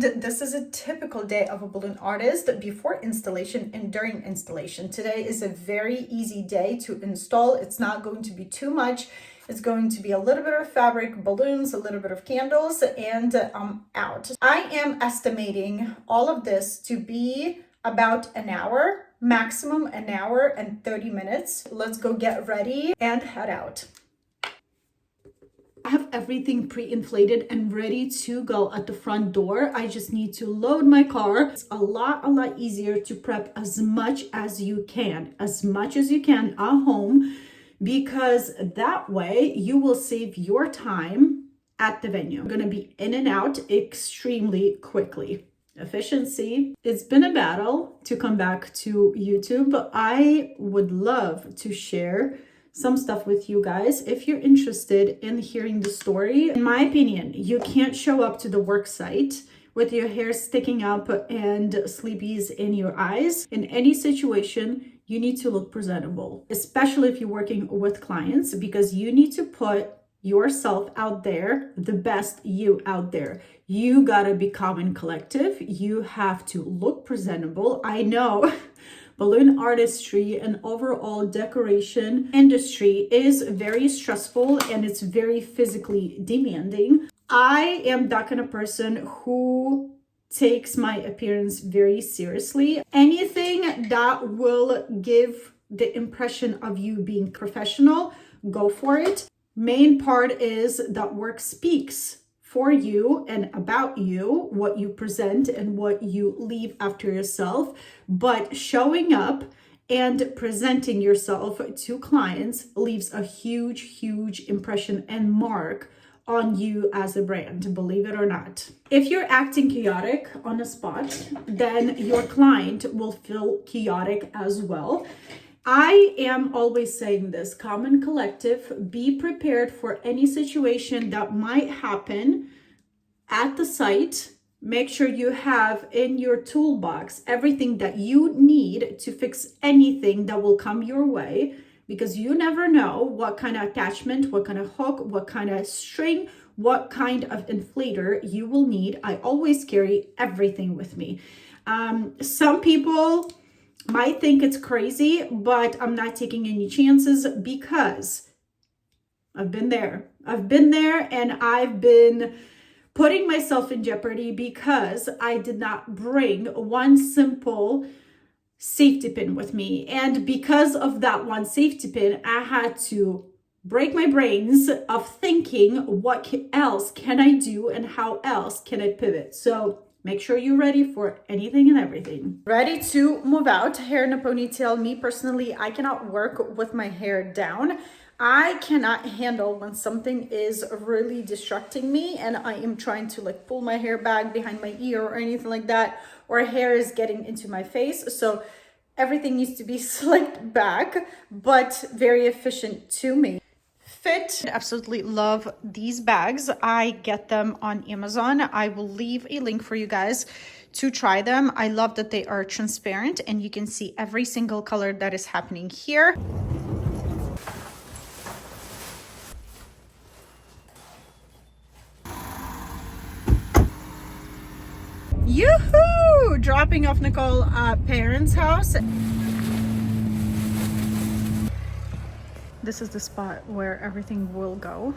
This is a typical day of a balloon artist before installation and during installation. Today is a very easy day to install. It's not going to be too much. It's going to be a little bit of fabric, balloons, a little bit of candles, and I'm out. I am estimating all of this to be about an hour, maximum an hour and 30 minutes. Let's go get ready and head out. I have everything pre-inflated and ready to go at the front door. I just need to load my car. It's a lot easier to prep as much as you can at home, because that way you will save your time at the venue. I'm gonna be in and out extremely quickly. Efficiency. It's been a battle to come back to YouTube, but I would love to share some stuff with you guys if you're interested in hearing the story. In my opinion, you can't show up to the work site with your hair sticking up and sleepies in your eyes. In any situation, you need to look presentable, especially if you're working with clients, because you need to put yourself out there, the best you out there. You gotta be calm and collective. You have to look presentable. I know balloon artistry and overall decoration industry is very stressful and it's very physically demanding. I am that kind of person who takes my appearance very seriously. Anything that will give the impression of you being professional, go for it. Main part is that work speaks for you and about you, what you present and what you leave after yourself. But showing up and presenting yourself to clients leaves a huge impression and mark on you as a brand, believe it or not. If you're acting chaotic on a spot, then your client will feel chaotic as well. I am always saying this, calm and collective, be prepared for any situation that might happen at the site. Make sure you have in your toolbox everything that you need to fix anything that will come your way, because you never know what kind of attachment, what kind of hook, what kind of string, what kind of inflator you will need. I always carry everything with me. Some people might think it's crazy, but I'm not taking any chances because I've been there and I've been putting myself in jeopardy because I did not bring one simple safety pin with me. And because of that one safety pin, I had to break my brains of thinking, what else can I do and how else can I pivot? So make sure you're ready for anything and everything. Ready to move out. Hair in a ponytail. Me personally, I cannot work with my hair down. I cannot handle when something is really distracting me and I am trying to like pull my hair back behind my ear or anything like that, or hair is getting into my face. So everything needs to be slicked back, but very efficient to me. Fit. I absolutely love these bags. I get them on Amazon. I will leave a link for you guys to try them. I love that they are transparent and you can see every single color that is happening here. Yoo-hoo! Dropping off Nicole at parents' house. This is the spot where everything will go.